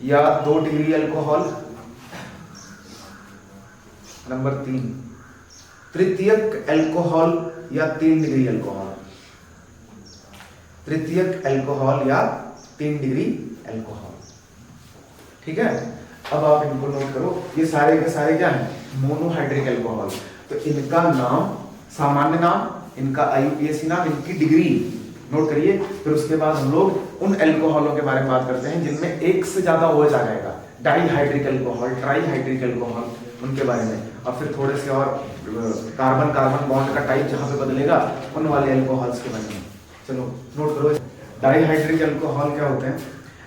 या 2 डिग्री अल्कोहल। नंबर 3 तृतीयक अल्कोहल या 3 डिग्री अल्कोहल, तृतीयक अल्कोहल या 3 डिग्री अल्कोहल। ठीक है, अब आप इनको नोट करो, ये सारे के सारे क्या हैं, मोनोहाइड्रिक अल्कोहल। तो इनका नाम, सामान्य नाम, इनका IUPAC नाम, इनकी डिग्री नोट करिए। फिर उसके बाद हम लोग उन अल्कोहलों के बारे में बात करते हैं जिनमें एक से ज्यादा OH आ जाएगा, डाईहाइड्रिक अल्कोहल, ट्राईहाइड्रिक अल्कोहल, उनके बारे में। और फिर थोड़े से और कार्बन कार्बन बॉन्ड का टाइप जहां पे बदलेगा उन वाले अल्कोहल्स के बारे में। चलो नोट करो। डाईहाइड्रिक अल्कोहल क्या होते हैं,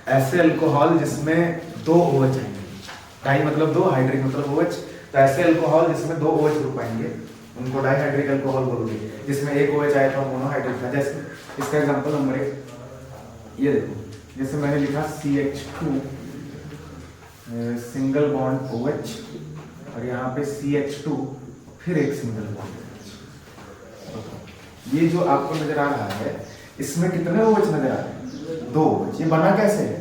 ऐसे अल्कोहल जिसमें 2 OH आएंगे, डाई मतलब 2, हाइड्रिक मतलब OH। तो ऐसे अल्कोहल जिसमें 2 OH ग्रुप आएंगे उनको डाईहाइड्रिक अल्कोहल बोलोगे। जिसमें 1 OH आया तो मोनोहाइड्रिक था। जैसे इसका एग्जांपल नंबर 1 ये देखो, जैसे मैंने लिखा CH2 सिंगल बॉन्ड OH और यहाँ पे CH2 फिर एक सिंगल बॉन्ड OH। ये जो आपको नजर आ रहा है इसमें कितने OH नजर आ रहे हैं, 2 OH। ये बना कैसे है,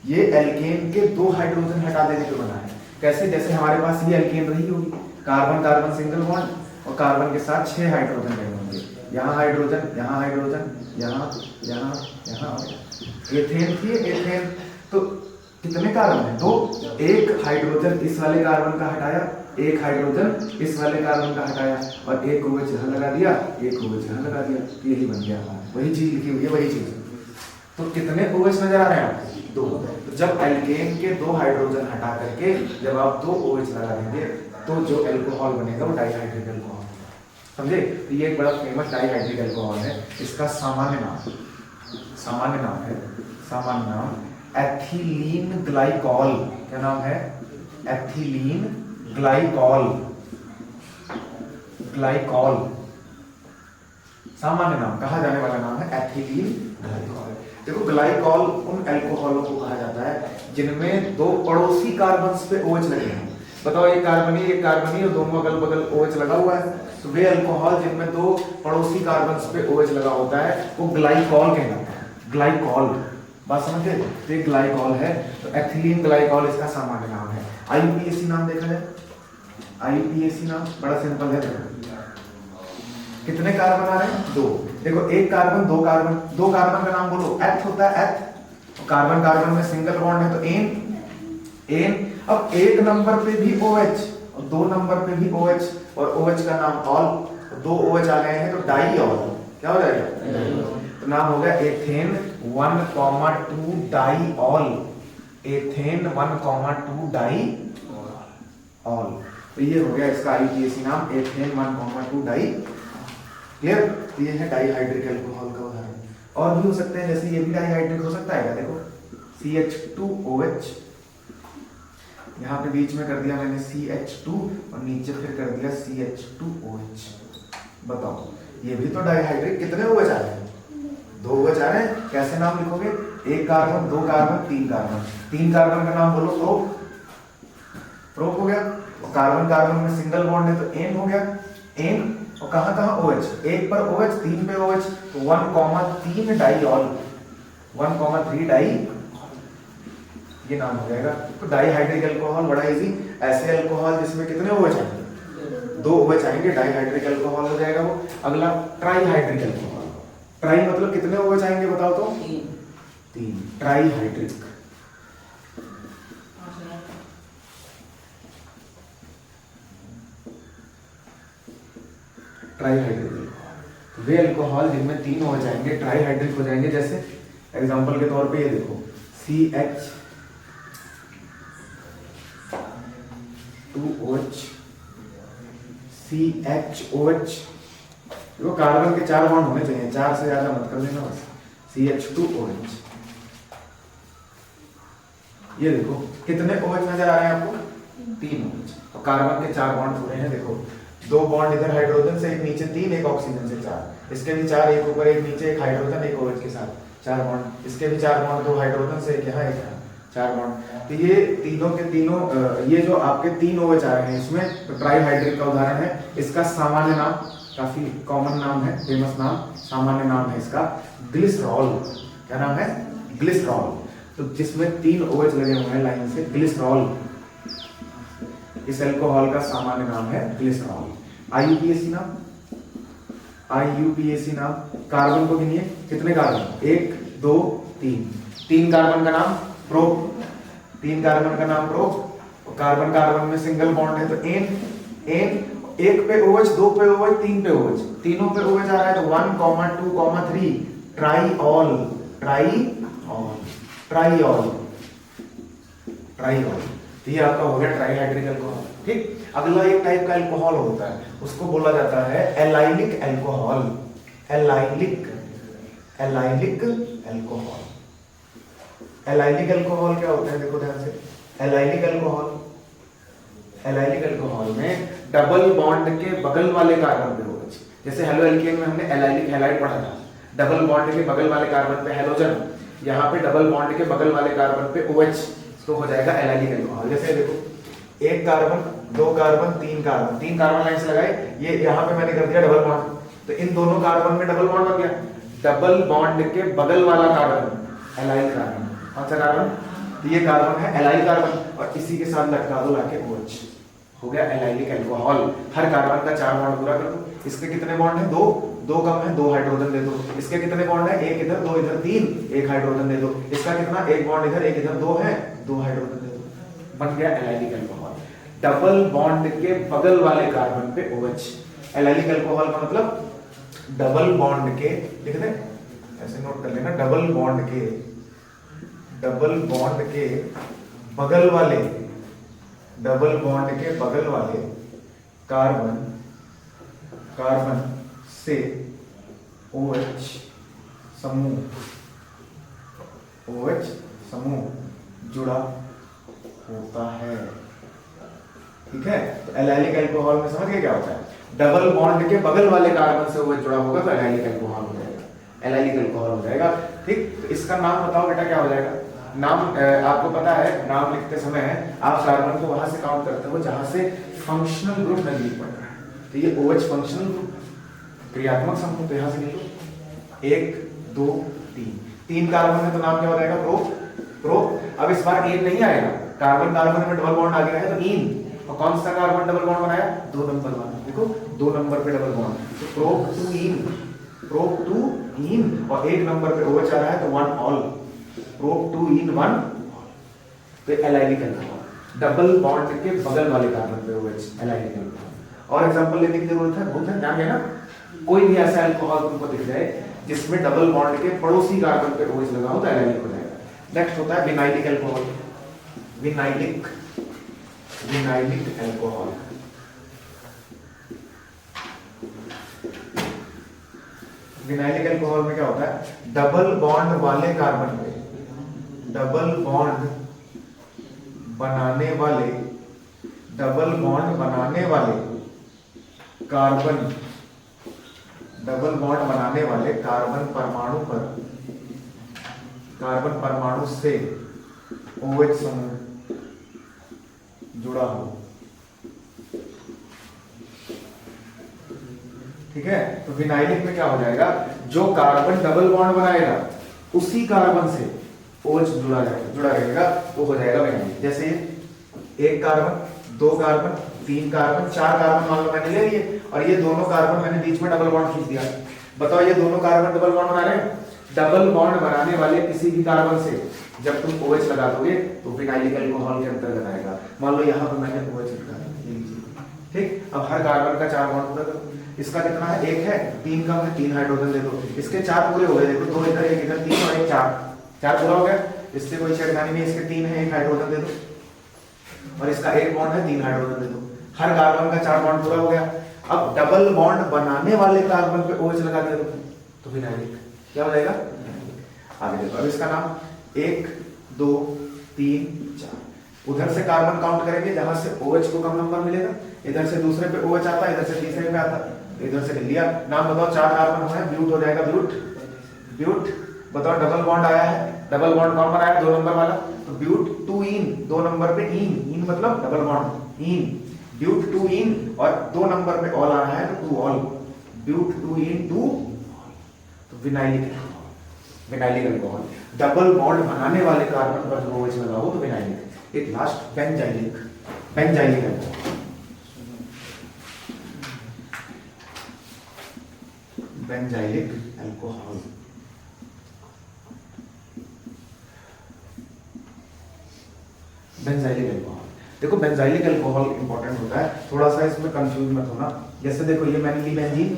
ये एल्केन के 2 हाइड्रोजन हटा देने पे बना है। कैसे, जैसे हमारे पास ये एल्केन रही होगी, कार्बन कार्बन सिंगल बॉन्ड और कार्बन के साथ 6 हाइड्रोजन रहे होंगे, यहाँ हाइड्रोजन, यहाँ हाइड्रोजन, यहाँ यहाँ यहाँ। एथेन थी, एथेन तो कितने कार्बन है, 2। एक हाइड्रोजन इस वाले कार्बन का हटाया, एक हाइड्रोजन इस वाले कार्बन का हटाया और एक OH यहाँ लगा दिया, एक OH यहाँ लगा दिया, यही बन गया हमारा। वही चीज लिखी हुई है, वही चीज। तो कितने OH नजर आ रहे हैं आपको, 2। तो जब एल्केन के 2 हाइड्रोजन हटा करके जब आप 2 OH लगा देंगे तो जो अल्कोहल बनेगा वो डाईहाइड्रिक अल्कोहल, समझे। तो ये एक बड़ा फेमस डाईहाइड्रिक अल्कोहल है। इसका सामान्य नाम, सामान्य नाम है, सामान्य नाम एथिलीन ग्लाइकॉल। क्या नाम है, एथिलीन ग्लाइकॉल, ग्लाइकॉल। सामान्य नाम, कहा जाने वाला नाम है एथिलीन ग्लाइकॉल। देखो ग्लाइकॉल उन अल्कोहलों को कहा जाता है जिनमें दो पड़ोसी कार्बन्स पे OH लगे हैं। बताओ एक कार्बनी और दोनों अगल बगल OH लगा हुआ है, तो वे अल्कोहल जिनमें दो पड़ोसी कार्बन्स पे OH लगा होता है वो ग्लाइकॉल कहलाता है। ग्लाइकॉल, बात समझे? तो ये ग्लाइकॉल है, तो एथिलीन ग्लाइकॉल इसका सामान्य नाम है। IUPAC नाम देखा जाए, IUPAC नाम बड़ा सिंपल है। कितने कार्बन आ रहे हैं? 2। देखो एक कार्बन, दो कार्बन का नाम बोलो। एथ होता है एथ, कार्बन कार्बन में सिंगल बॉन्ड है तो एन। अब एक नंबर पे भी OH और 2 नंबर पे भी OH और OH का नाम ऑल, 2 OH आ गए हैं तो डाईऑल। क्या हो जाएगा? तो नाम हो गया एथेन 1,2 डाईऑल। Ethane 1,2 diol. तो ये हो गया इसका IUPAC नाम, एथेन 1,2 डाई। क्लियर? तो ये है डाईहाइड्रिक अल्कोहल का उदाहरण। और भी हो सकते हैं, जैसे ये भी डाईहाइड्रिक हो सकता है क्या? देखो CH2OH, यहाँ पे बीच में कर दिया मैंने CH2 और नीचे फिर कर दिया CH2OH। बताओ ये भी तो डाईहाइड्रिक। कितने OH आ रहे हैं? 2 OH आ रहे हैं। कैसे नाम लिखोगे? एक कार्बन, 2 कार्बन, 3 कार्बन। 3 कार्बन का नाम बोलो प्रोप हो गया। और कार्बन कार्बन में सिंगल बॉन्ड है तो एन हो गया, एन। और कहां कहां OH? एक पर OH, 3 पे OH, तो 1,3 डाईऑल, 1,3 डाई, ये नाम हो जाएगा। तो डाईहाइड्रिक अल्कोहल बड़ा इजी। ऐसे अल्कोहल जिसमें कितने OH आएंगे? 2 OH आएंगे, डाईहाइड्रिक अल्कोहल हो जाएगा वो। अगला ट्राईहाइड्रिक अल्कोहल। ट्राई मतलब कितने OH आएंगे बताओ तो? 3। ट्राईहाइड्रिक। ट्राईहाइड्रिक वे अल्कोहल जिनमें 3 OH आएंगे, ट्राईहाइड्रिक हो जाएंगे। जैसे एग्जांपल के तौर पे ये देखो CH2OH, CHOH। देखो कार्बन के 4 बॉन्ड होने चाहिए, 4 से ज्यादा मत कर लेना बस। CH2OH। ये देखो कितने OH नजर आ रहे हैं आपको? 3 OH। और कार्बन के 4 बॉन्ड पूरे हैं। देखो 2 बॉन्ड इधर हाइड्रोजन से, एक नीचे 3, एक ऑक्सीजन से 4। इसके भी 4, एक ऊपर एक नीचे, एक हाइड्रोजन एक OH के साथ 4 बॉन्ड। इसके भी 4 बॉन्ड, 2 हाइड्रोजन से, एक यहाँ एक यहाँ 4 बॉन्ड। तो ये तीनों के तीनों ये जो आपके 3 OH आ रहे हैं इसमें, तो ट्राईहाइड्रिक का उदाहरण है। इसका सामान्य नाम, काफी कॉमन नाम है, फेमस नाम, सामान्य नाम है इसका ग्लिसरॉल। क्या नाम है? ग्लिसरॉल। तो जिसमें 3 OH लगे हुए हैं लाइन से, ग्लिसरॉल। इस अल्कोहल का सामान्य नाम है ग्लिसरॉल। IUPAC नाम, IUPAC नाम। कार्बन को गिनिए, कितने कार्बन? 1 2 3। 3 कार्बन का नाम प्रोप, 3 कार्बन का नाम प्रोप। कार्बन कार्बन में सिंगल बॉन्ड है तो एन। एक पे OH, 2 पे OH, 3 पे OH, तीनों पे OH आ रहा है तो 1,2,3 ट्राईऑल। तो ये आपका हो गया ट्राईहाइड्रिक अल्कोहल। ठीक। अगला एक टाइप का अल्कोहल होता है, उसको बोला जाता है allylic alcohol. Allylic alcohol. Allylic alcohol क्या होता है? देखो ध्यान से। एलाइलिक अल्कोहल में डबल बॉन्ड के बगल वाले कार्बन पे OH, जैसे हेलो एल्केन में हमने एलाइलिक हैलाइड पढ़ा था, डबल बॉन्ड के बगल वाले कार्बन पे हेलोजन, यहाँ पे डबल बॉन्ड के बगल वाले कार्बन पे OH, तो हो जाएगा एलाइलिक अल्कोहल। जैसे देखो 1 carbon, 2 carbon, 3 carbon, 3 carbon line से लगाए, ये यहाँ पे मैंने कर दिया डबल बॉन्ड, तो इन दोनों कार्बन में डबल बॉन्ड बन गया। डबल बॉन्ड के बगल वाला कार्बन एलाइल कार्बन। कौन सा कार्बन? तो ये कार्बन है एलाइल कार्बन, और इसी के साथ लटका दो लाके OH, हो गया एलाइलिक अल्कोहल। हर कार्बन का 4 बॉन्ड पूरा कर दो। इसके कितने बॉन्ड है? 2 कम है, 2 हाइड्रोजन दे दो। इसके कितने बॉन्ड है? 1 इधर, 2 इधर, 3, 1 हाइड्रोजन दे दो। इसका कितना? 1 बॉन्ड इधर, 1 इधर, 2 है, 2 हाइड्रोजन दे दो। बन गया एलाइलिक अल्कोहल। डबल बॉन्ड के बगल वाले कार्बन पे OH। एलाइलिक अल्कोहल का मतलब डबल बॉन्ड के, लिख दे ऐसे नोट कर लेना, डबल बॉन्ड के बगल वाले, डबल बॉन्ड के बगल वाले कार्बन से OH समूह जुड़ा होता है। ठीक है। तो एलाइलिक अल्कोहल में समझ गए क्या होता है, डबल बॉन्ड के बगल वाले कार्बन से OH जुड़ा होगा तो एलाइलिक अल्कोहल हो जाएगा, एलाइलिक अल्कोहल हो जाएगा। ठीक, तो इसका नाम बताओ बेटा क्या हो जाएगा। नाम आपको पता है, नाम लिखते समय आप कार्बन को वहां से काउंट करते हो जहां से फंक्शनल ग्रुप नजदीक पड़ रहा है। तो ये OH फंक्शनल ग्रुप, क्रियात्मक समूह, तो यहां से लिखो 1 2 3, 3 कार्बन है तो नाम क्या हो जाएगा, प्रो प्रो। अब इस बार एन नहीं आएगा, कार्बन कार्बन में डबल बॉन्ड आ गया है तो इन, और कौन सा कार्बन डबल बॉन्ड बनाया, 2 नंबर वाला, देखो 2 नंबर पे डबल बॉन्ड, तो prop two ene, prop two ene, और 1 नंबर पे OH आ रहा है तो 1 ऑल, प्रो टू इन 1, तो एलाइलिक अल्कोहल, डबल बॉन्ड के बगल वाले कार्बन पे OH, एलाइलिक अल्कोहल। और एग्जांपल लेने की जरूरत है, बहुत है, ध्यान देना। कोई भी ऐसा अल्कोहल तुमको दिख जाए जिसमें डबल बॉन्ड के पड़ोसी कार्बन पे OH लगा हो तो एलाइलिक हो जाएगा। नेक्स्ट होता है vinylic alcohol, vinylic, vinylic alcohol. Vinylic alcohol में क्या होता है, डबल बॉन्ड वाले कार्बन पे, डबल बॉन्ड बनाने वाले, डबल बॉन्ड बनाने वाले कार्बन, डबल बॉन्ड बनाने वाले कार्बन परमाणु पर, कार्बन परमाणु से OH समूह जुड़ा हो। ठीक है, तो विनाइलिक में क्या हो जाएगा, जो कार्बन डबल बॉन्ड बनाएगा उसी कार्बन से OH जुड़ा रहेगा, वो हो जाएगा विनाइलिक। जैसे 1 कार्बन, 2 कार्बन, 3 कार्बन, 4 कार्बन मान लो मैंने ले लिए, और ये दोनों कार्बन मैंने बीच में डबल बॉन्ड खींच दिया। बताओ ये दोनों कार्बन डबल बॉन्ड बना रहे हैं, डबल बॉन्ड बनाने वाले किसी भी कार्बन से जब तुम OH लगा दोगे तो विनाइलिक अल्कोहल के अंतर्गत आएगा। मान लो यहाँ पर मैंने OH लगा दिया, ठीक। अब हर कार्बन का 4 बॉन्ड पूरा करो, इसका कितना है, 1 है, 3 कम है, 3 हाइड्रोजन दे दो, इसके 4 पूरे हो गए, देखो 2 इधर, 1 इधर, 3 और 1 4 पूरा हो गया। इससे कोई छेड़खानी नहीं, इसके 3 है, 1 हाइड्रोजन दे दो, और इसका 1 बॉन्ड है, 3 हाइड्रोजन दे दो, हर कार्बन का 4 बॉन्ड पूरा हो गया। अब डबल बॉन्ड बनाने वाले कार्बन पे OH लगा दे दो तो विनाइलिक क्या हो जाएगा, आगे देखो। अब इसका नाम 1 2 3 4, उधर से कार्बन काउंट करेंगे जहां से OH को कम नंबर मिलेगा, इधर से दूसरे पे OH आता है, इधर से तीसरे पे आता है, इधर से ले लिया। नाम बताओ, 4 कार्बन हो है, ब्यूट हो जाएगा, ब्यूट, ब्यूट। बताओ डबल बॉन्ड आया है, डबल बॉन्ड कौन बनाया, 2 नंबर वाला, तो ब्यूट टू इन, 2 नंबर पे इन, इन मतलब double bond, ene, but two ene, और 2 नंबर पे ऑल आ रहा है तो 2 ऑल, ब्यूट टू इन 2, तो vinylic, vinylic alcohol. Double bond बनाने वाले कार्बन पर जो OH लगा हो तो विनाइलिक। एक last benzylic, benzylic alcohol, benzylic alcohol. Benzylic alcohol, देखो बेंजाइलिक अल्कोहल इंपॉर्टेंट होता है, थोड़ा सा इसमें कंफ्यूज मत होना। जैसे देखो ये मैंने ली बेंजीन,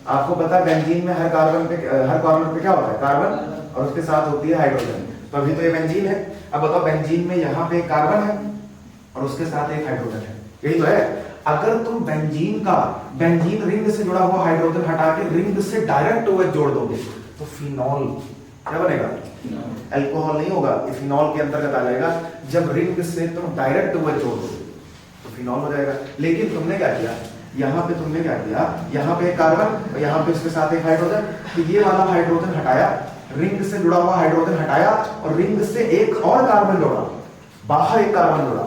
आपको पता है बेंजीन में हर कार्बन पे क्या होता है, कार्बन, और उसके साथ होती है हाइड्रोजन, तो अभी तो ये बेंजीन है। अब बताओ बेंजीन में यहाँ पे एक कार्बन है और उसके साथ एक हाइड्रोजन है, यही तो है। अगर तुम बेंजीन का, बेंजीन रिंग से जुड़ा हुआ हाइड्रोजन हटा के रिंग से डायरेक्ट OH जोड़ दोगे तो फिनॉल क्या बनेगा, अल्कोहल नहीं होगा, इथेनॉल के अंतर्गत आ जाएगा। जब रिंग से तुम डायरेक्ट OH जोड़ दोगे तो फिनॉल हो जाएगा। लेकिन तुमने क्या किया, यहाँ पे तुमने क्या किया, यहाँ पे कार्बन और यहाँ पे इसके साथ एक हाइड्रोजन, तो ये वाला हाइड्रोजन हटाया, रिंग से जुड़ा हुआ हाइड्रोजन हटाया और रिंग से एक और कार्बन जोड़ा, बाहर एक कार्बन जोड़ा।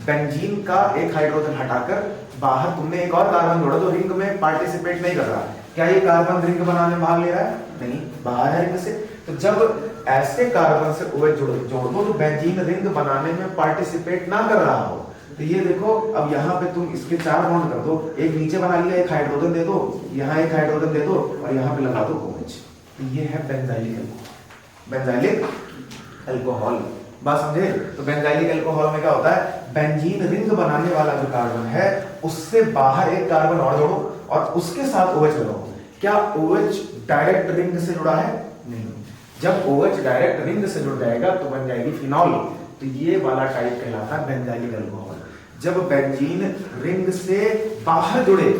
बेंजीन का एक हाइड्रोजन हटाकर बाहर तुमने एक और कार्बन जोड़ा जो रिंग में पार्टिसिपेट नहीं कर रहा। क्या ये कार्बन रिंग बनाने में भाग ले रहा है, नहीं, बाहर है रिंग से। तो जब ऐसे कार्बन से OH जोड़ दो तो बेंजीन रिंग बनाने में पार्टिसिपेट ना कर रहा हो, तो ये देखो अब यहाँ पे तुम इसके 4 बॉन्ड कर दो, एक नीचे बना लिया, एक हाइड्रोजन दे दो, यहाँ एक हाइड्रोजन दे दो और यहाँ पे लगा दो OH, तो ये है बेंजाइलिक अल्कोहल, बेंजाइलिक अल्कोहल। बात समझे? तो बेंजाइलिक अल्कोहल में क्या होता है, बेंजीन रिंग बनाने वाला जो कार्बन है उससे बाहर एक कार्बन और जोड़ो और उसके साथ OH लगाओ। क्या OH डायरेक्ट रिंग से जुड़ा है, नहीं। जब OH डायरेक्ट रिंग से जुड़ जाएगा तो बन जाएगी फिनॉल, तो ये वाला टाइप कहलाता है बेंजाइलिक अल्कोहल। जब बेंजीन रिंग से बाहर जुड़े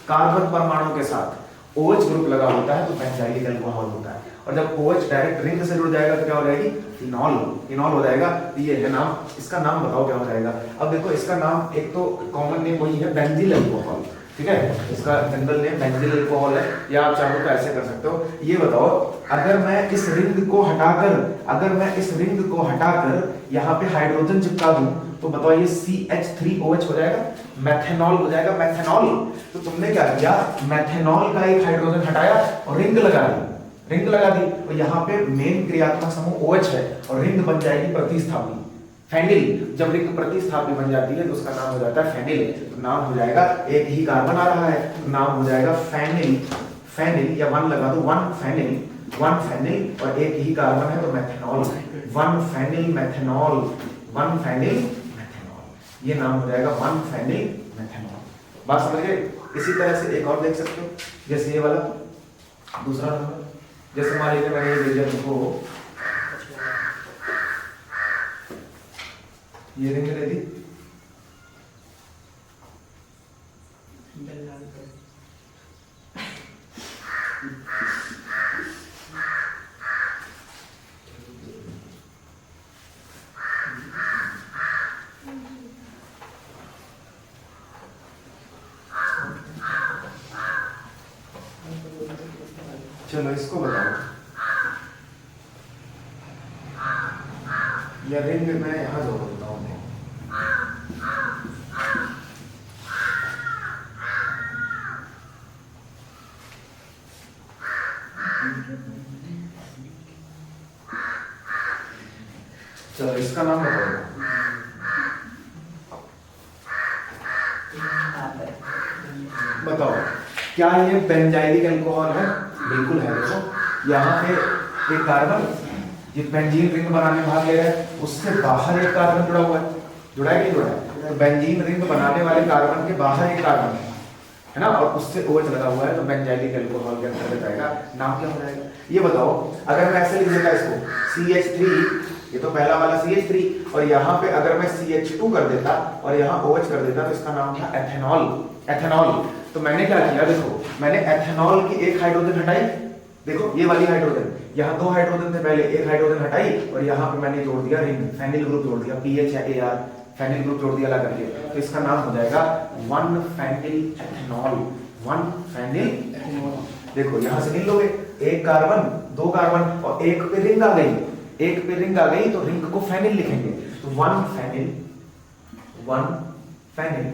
कार्बन परमाणु के साथ OH ग्रुप लगा होता है तो बेंजाइलिक अल्कोहल होता है। और जब OH डायरेक्ट रिंग से जुड़ जाएगा तो क्या हो जाएगी, फिनॉल, फिनॉल हो जाएगा। ये है नाम, इसका नाम बताओ क्या हो जाएगा। अब देखो इसका नाम, एक तो कॉमन नेम वही है बेंजील अल्कोहल, ठीक है, इसका जनरल नेम बेंजील अल्कोहल है, या आप चाहो तो ऐसे कर सकते हो। ये बताओ अगर मैं इस रिंग को हटाकर, अगर मैं इस रिंग को हटाकर यहाँ पे हाइड्रोजन चिपका दूं तो बताओ ये CH3OH हो जाएगा, मेथेनॉल हो जाएगा, मेथेनॉल। तो तुमने क्या किया, मेथेनॉल का एक हाइड्रोजन हटाया और रिंग लगा दी, रिंग लगा दी, और यहाँ पे मेन क्रियात्मक समूह OH है और रिंग बन जाएगी प्रतिस्थापी फेनिल। जब रिंग प्रतिस्थापी बन जाती है तो उसका नाम हो जाता है फेनिल। तो नाम हो जाएगा, एक ही कार्बन आ रहा है तो नाम हो जाएगा फेनिल, फेनिल, या वन लगा दो, वन फेनिल, वन फेनिल, और एक ही कार्बन है तो methanol, one phenyl methanol, one phenyl methanol, ये नाम हो जाएगा वन फेनिल मेथेनॉल। बात समझ गए। इसी तरह से एक और देख सकते हो, जैसे ये वाला दूसरा नंबर, जैसे मान लीजिए मैंने ये भेजा तुमको, ये रिंग ले दी, चलो इसको बताओ, या रिंग मैं यहां जोड़ देता हूं। चलो इसका नाम बताओ, क्या ये बेंजाइलिक अल्कोहल है? बिल्कुल है। देखो यहाँ पे एक कार्बन, ये बेंजीन रिंग बनाने में भाग ले रहा है, उससे बाहर एक कार्बन जुड़ा हुआ है, जुड़ा है कि जुड़ा है? तो बेंजीन रिंग बनाने वाले कार्बन के बाहर एक कार्बन है ना, और उससे OH लगा हुआ है, तो बेंजाइलिक अल्कोहल के अंतर्गत आएगा। नाम क्या हो जाएगा ये बताओ। अगर मैं ऐसे लिख देता इसको CH3, ये तो पहला वाला CH3, और यहाँ पे अगर मैं CH2 कर देता और यहाँ OH कर देता तो इसका नाम था एथेनॉल, एथेनॉल। तो मैंने क्या किया, देखो मैंने एथेनॉल की एक हाइड्रोजन हटाई, देखो ये वाली हाइड्रोजन, यहाँ दो हाइड्रोजन थे पहले, एक हाइड्रोजन हटाई और यहाँ पे मैंने जोड़ दिया रिंग, फेनिल ग्रुप जोड़ दिया, PH या AR, फेनिल ग्रुप जोड़ दिया लगा करके, तो इसका नाम हो जाएगा one phenyl ethanol, one phenyl ethanol. देखो यहाँ से गिन लोगे, एक कार्बन, दो कार्बन, और एक पे रिंग आ गई, एक पे रिंग आ गई तो रिंग को फेनिल लिखेंगे, तो one phenyl, one phenyl,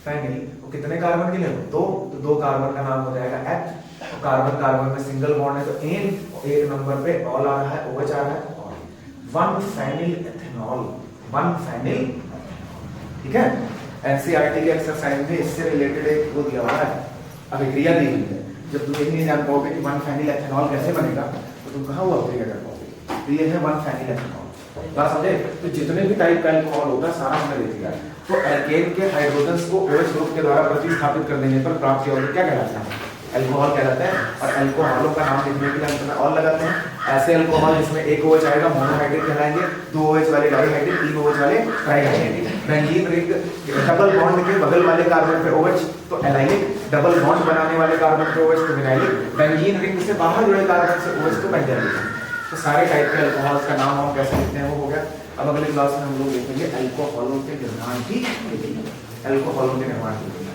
phenyl. तो कितने कार्बन के लिए? दो, तो दो कार्बन का नाम हो जाएगा एथ, तो कार्बन कार्बन में सिंगल बॉन्ड है तो एन, एक नंबर पे ऑल आ रहा है, OH आ रहा है, one phenyl ethanol, one phenyl ethanol. ठीक है, एनसीईआरटी के एक्सरसाइज में इससे रिलेटेड एक वो दिया हुआ है, अभिक्रिया दी हुई है। जब तुम ये नहीं जान पाओगे कि वन फेनिल एथेनॉल कैसे बनेगा तो तुम कहाँ वो अभिक्रिया कर पाओगे। तो ये है वन फेनिल एथेनॉल, बात समझे। तो जितने भी टाइप का अल्कोहल होता है सारा हमने देख लिया। तो एल्केन के हाइड्रोजन्स को OH ग्रुप के द्वारा प्रतिस्थापित कर देने पर प्राप्त यौगिक क्या कहलाता है? अल्कोहल कहलाता है। और अल्कोहलों का नाम लिखने के लिए हम तुम्हें और लगाते हैं, ऐसे अल्कोहल जिसमें एक OH आएगा मोनोहाइड्रेट कहलाएंगे, दो OH वाले डाइहाइड्रेट, तीन OH वाले trihydrate. Benzene ring double bond के बगल वाले कार्बन पे OH तो एलाइलिक, डबल बॉन्ड बनाने वाले कार्बन पे OH तो विनाइलिक, बेंजीन रिंग से बाहर जुड़े कार्बन से OH तो बेंजाइलिक। तो सारे टाइप के अल्कोहल्स का नाम हम कैसे लिखते हैं वो हो गया। अब अगले क्लास में हम लोग देखेंगे अल्कोहलों के निर्माण की विधि, अल्कोहलों के निर्माण की विधि।